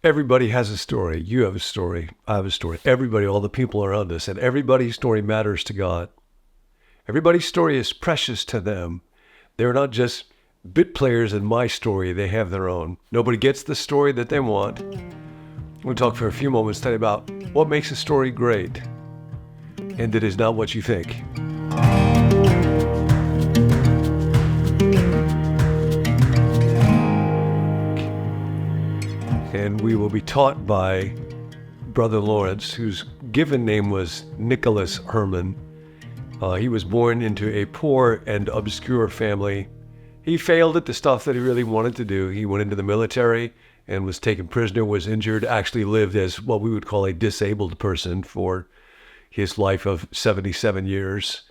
Everybody has a story. You have a story. I have a story. Everybody, all the people around us, and everybody's story matters to God. Everybody's story is precious to them. They're not just bit players in my story. They have their own. Nobody gets the story that they want. We'll talk for a few moments today about what makes a story great, and it is not what you think. And we will be taught by Brother Lawrence, whose given name was Nicholas Herman. He was born into a poor and obscure family. He failed at the stuff that he really wanted to do. He went into the military and was taken prisoner, was injured, actually lived as what we would call a disabled person for his life of 77 years.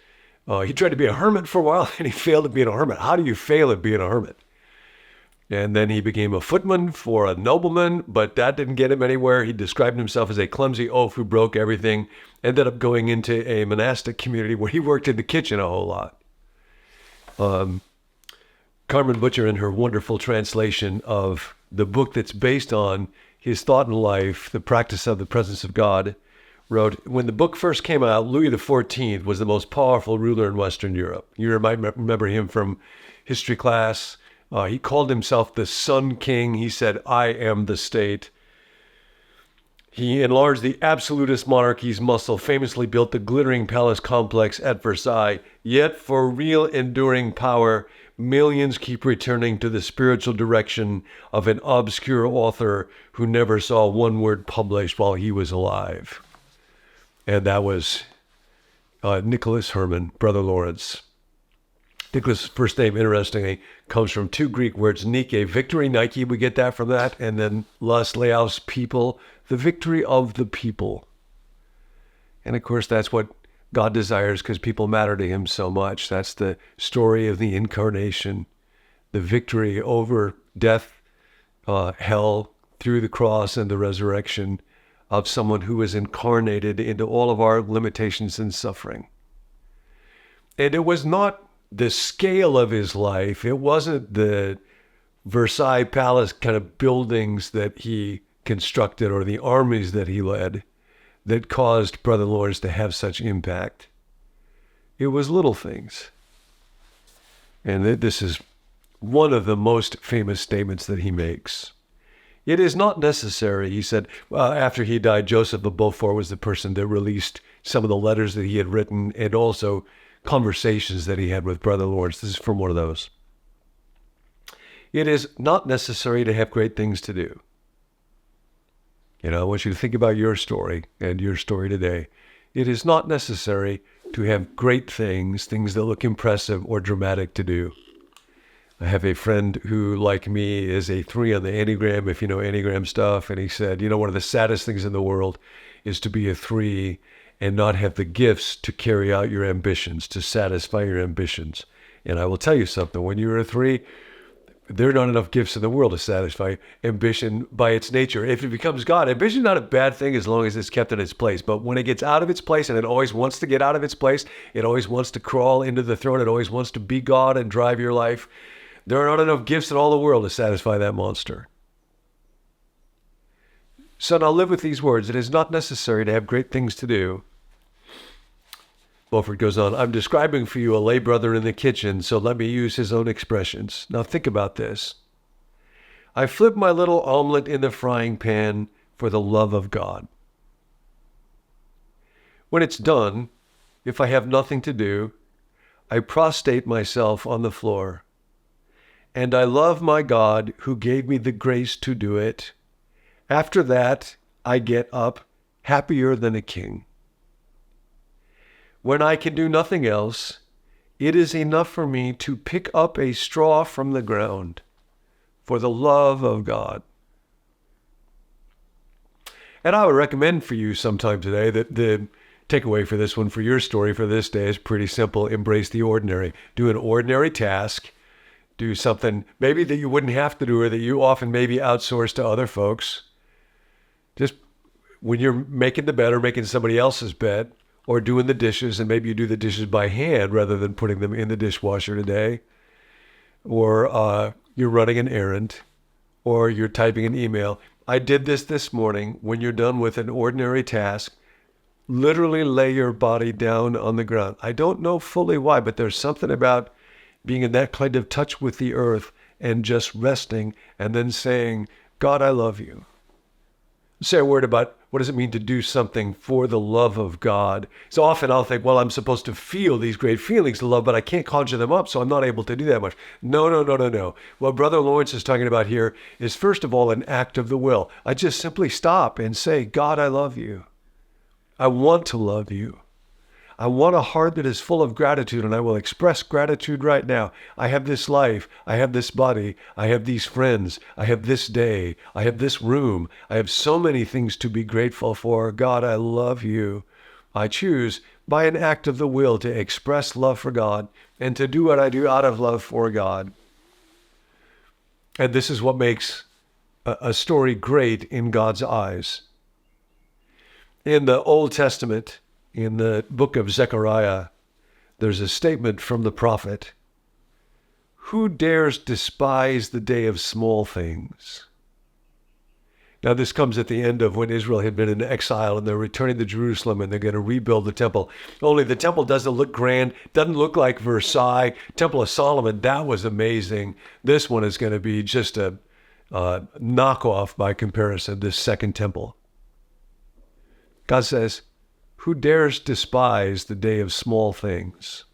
He tried to be a hermit for a while, and he failed at being a hermit. How do you fail at being a hermit? And then he became a footman for a nobleman, but that didn't get him anywhere. He described himself as a clumsy oaf who broke everything, ended up going into a monastic community where he worked in the kitchen a whole lot. Carmen Butcher, in her wonderful translation of the book that's based on his thought and life, The Practice of the Presence of God, wrote, when the book first came out, Louis XIV was the most powerful ruler in Western Europe. You might remember him from history class. He called himself the Sun King. He said, I am the state. He enlarged the absolutist monarchy's muscle, famously built the glittering palace complex at Versailles. Yet for real enduring power, millions keep returning to the spiritual direction of an obscure author who never saw one word published while he was alive. And that was Nicholas Herman, Brother Lawrence. Nicholas' first name, interestingly, comes from two Greek words, Nike, victory, Nike, we get that from that, and then Los Laos, people, the victory of the people. And of course, that's what God desires because people matter to him so much. That's the story of the incarnation, the victory over death, hell, through the cross and the resurrection of someone who was incarnated into all of our limitations and suffering. And it was not the scale of his life. It wasn't the Versailles Palace kind of buildings that he constructed or the armies that he led that caused Brother Lawrence to have such impact. It was little things. And this is one of the most famous statements that he makes. It is not necessary, he said, after he died, Joseph of Beaufort was the person that released some of the letters that he had written and also conversations that he had with Brother Lawrence. This is from one of those. It is not necessary to have great things to do. I want you to think about your story and your story today. It is not necessary to have great things that look impressive or dramatic to do. I have a friend who, like me, is a 3 on the Enneagram, if you know Enneagram stuff, and he said, one of the saddest things in the world is to be a 3 and not have the gifts to carry out your ambitions, to satisfy your ambitions. And I will tell you something, when you're a 3, there are not enough gifts in the world to satisfy ambition by its nature. If it becomes God, ambition is not a bad thing as long as it's kept in its place. But when it gets out of its place, and it always wants to get out of its place, it always wants to crawl into the throne, it always wants to be God and drive your life, there are not enough gifts in all the world to satisfy that monster. So now live with these words. It is not necessary to have great things to do. Beaufort goes on, I'm describing for you a lay brother in the kitchen, so let me use his own expressions. Now think about this. I flip my little omelet in the frying pan for the love of God. When it's done, if I have nothing to do, I prostrate myself on the floor. And I love my God who gave me the grace to do it. After that, I get up happier than a king. When I can do nothing else, it is enough for me to pick up a straw from the ground for the love of God. And I would recommend for you sometime today that the takeaway for this one, for your story for this day, is pretty simple. Embrace the ordinary. Do an ordinary task. Do something maybe that you wouldn't have to do or that you often maybe outsource to other folks. Just when you're making the bed or making somebody else's bed or doing the dishes, and maybe you do the dishes by hand rather than putting them in the dishwasher today, or you're running an errand, or you're typing an email. I did this morning. When you're done with an ordinary task, literally lay your body down on the ground. I don't know fully why, but there's something about being in that kind of touch with the earth and just resting and then saying, God, I love you. Say a word about what does it mean to do something for the love of God. So often I'll think, well, I'm supposed to feel these great feelings of love, but I can't conjure them up, so I'm not able to do that much. No. What Brother Lawrence is talking about here is, first of all, an act of the will. I just simply stop and say, God, I love you. I want to love you. I want a heart that is full of gratitude, and I will express gratitude right now. I have this life. I have this body. I have these friends. I have this day. I have this room. I have so many things to be grateful for. God, I love you. I choose by an act of the will to express love for God and to do what I do out of love for God. And this is what makes a story great in God's eyes. In the Old Testament, in the book of Zechariah, there's a statement from the prophet, who dares despise the day of small things? Now this comes at the end of when Israel had been in exile and they're returning to Jerusalem and they're going to rebuild the temple. Only the temple doesn't look grand, doesn't look like Versailles. Temple of Solomon, that was amazing. This one is going to be just a knockoff by comparison, this second temple. God says, who dares despise the day of small things?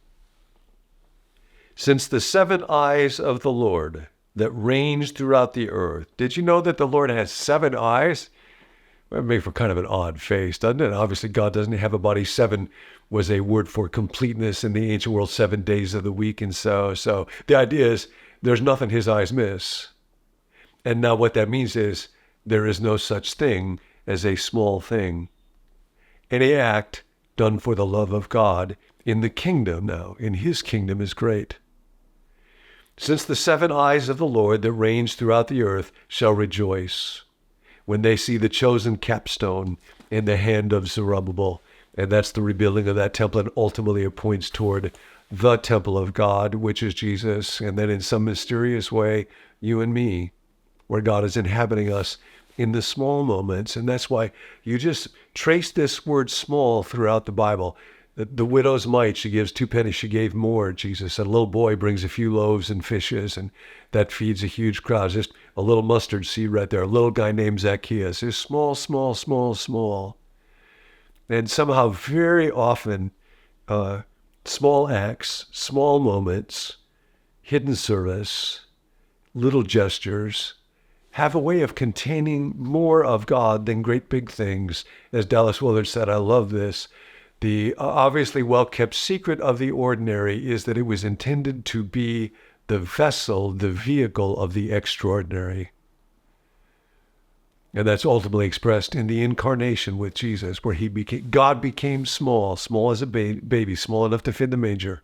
Since the 7 eyes of the Lord that range throughout the earth. Did you know that the Lord has 7 eyes? That makes for kind of an odd face, doesn't it? Obviously, God doesn't have a body. 7 was a word for completeness in the ancient world, 7 days of the week. And so the idea is there's nothing his eyes miss. And now what that means is there is no such thing as a small thing. Any act done for the love of God in the kingdom now, in his kingdom, is great. Since the 7 eyes of the Lord that range throughout the earth shall rejoice when they see the chosen capstone in the hand of Zerubbabel. And that's the rebuilding of that temple, and ultimately it points toward the temple of God, which is Jesus. And then in some mysterious way, you and me, where God is inhabiting us in the small moments. And that's why you just trace this word small throughout the Bible. The widow's mite, she gives 2 pennies, she gave more, Jesus said. A little boy brings a few loaves and fishes, and that feeds a huge crowd. Just a little mustard seed right there. A little guy named Zacchaeus is small. And somehow very often, small acts, small moments, hidden service, little gestures, have a way of containing more of God than great big things. As Dallas Willard said, I love this. The obviously well-kept secret of the ordinary is that it was intended to be the vessel, the vehicle of the extraordinary. And that's ultimately expressed in the incarnation with Jesus, where God became small as a baby, small enough to fit the manger.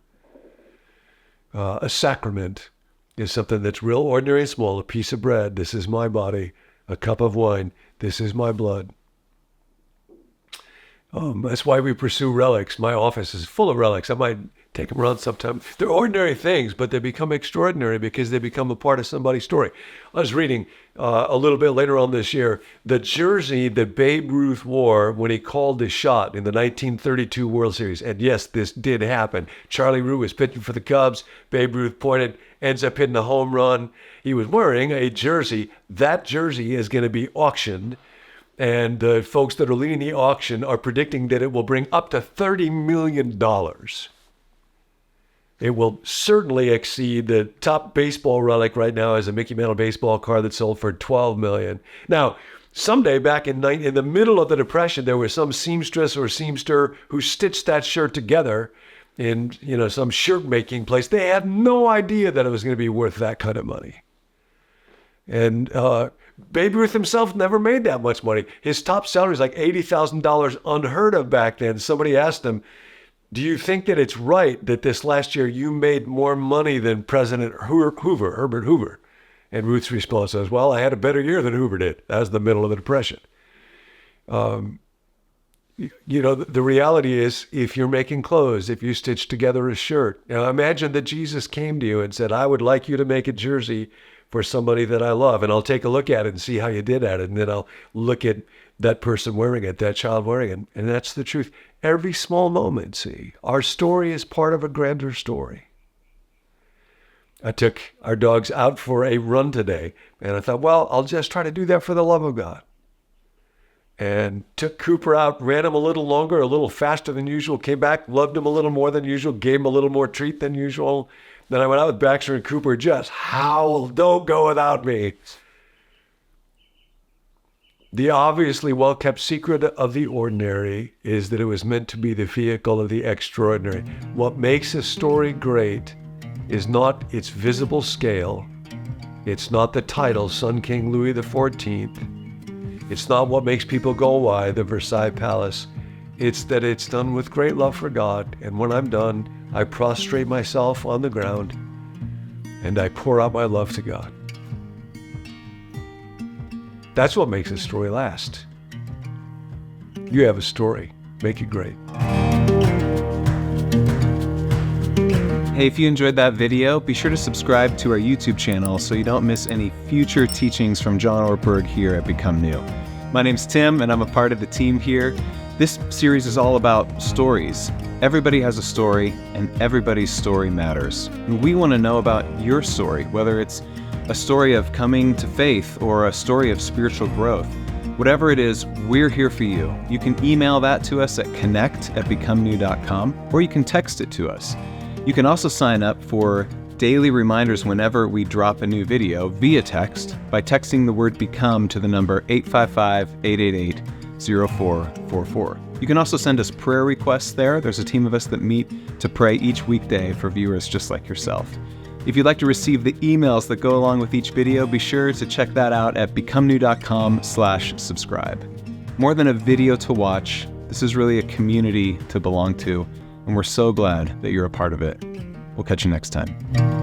A sacrament is something that's real ordinary and small, a piece of bread, this is my body, a cup of wine, this is my blood. That's why we pursue relics. My office is full of relics. I might take them around sometime. They're ordinary things, but they become extraordinary because they become a part of somebody's story. I was reading a little bit later on this year, the jersey that Babe Ruth wore when he called his shot in the 1932 World Series. And yes, this did happen. Charlie Roux was pitching for the Cubs. Babe Ruth pointed, ends up hitting a home run. He was wearing a jersey. That jersey is going to be auctioned. And the folks that are leading the auction are predicting that it will bring up to $30 million. It will certainly exceed the top baseball relic right now as a Mickey Mantle baseball card that sold for $12 million. Now, someday back in the middle of the Depression, there was some seamstress or seamster who stitched that shirt together in some shirt making place. They had no idea that it was going to be worth that kind of money. And Babe Ruth himself never made that much money. His top salary is like $80,000, unheard of back then. Somebody asked him, do you think that it's right that this last year you made more money than President Herbert Hoover? And Ruth's response was, well, I had a better year than Hoover did. That was the middle of the Depression. The reality is, if you're making clothes, if you stitch together a shirt, now imagine that Jesus came to you and said, I would like you to make a jersey for somebody that I love, and I'll take a look at it and see how you did at it, and then I'll look at that person wearing it, that child wearing it, and that's the truth. Every small moment, see, our story is part of a grander story. I took our dogs out for a run today, and I thought, well, I'll just try to do that for the love of God. And took Cooper out, ran him a little longer, a little faster than usual, came back, loved him a little more than usual, gave him a little more treat than usual. Then I went out with Baxter and Cooper, just howled, don't go without me. The obviously well-kept secret of the ordinary is that it was meant to be the vehicle of the extraordinary. What makes a story great is not its visible scale. It's not the title, Sun King Louis XIV. It's not what makes people go, why, the Versailles Palace. It's that it's done with great love for God. And when I'm done, I prostrate myself on the ground and I pour out my love to God. That's what makes a story last. You have a story. Make it great. Hey, if you enjoyed that video, be sure to subscribe to our YouTube channel so you don't miss any future teachings from John Ortberg here at Become New. My name's Tim, and I'm a part of the team here. This series is all about stories. Everybody has a story, and everybody's story matters. And we want to know about your story, whether it's a story of coming to faith or a story of spiritual growth. Whatever it is, we're here for you. You can email that to us at connect@becomenew.com, or you can text it to us. You can also sign up for daily reminders whenever we drop a new video via text by texting the word BECOME to the number 855-888-0444. You can also send us prayer requests there. There's a team of us that meet to pray each weekday for viewers just like yourself. If you'd like to receive the emails that go along with each video, be sure to check that out at becomenew.com/subscribe. More than a video to watch, this is really a community to belong to, and we're so glad that you're a part of it. We'll catch you next time.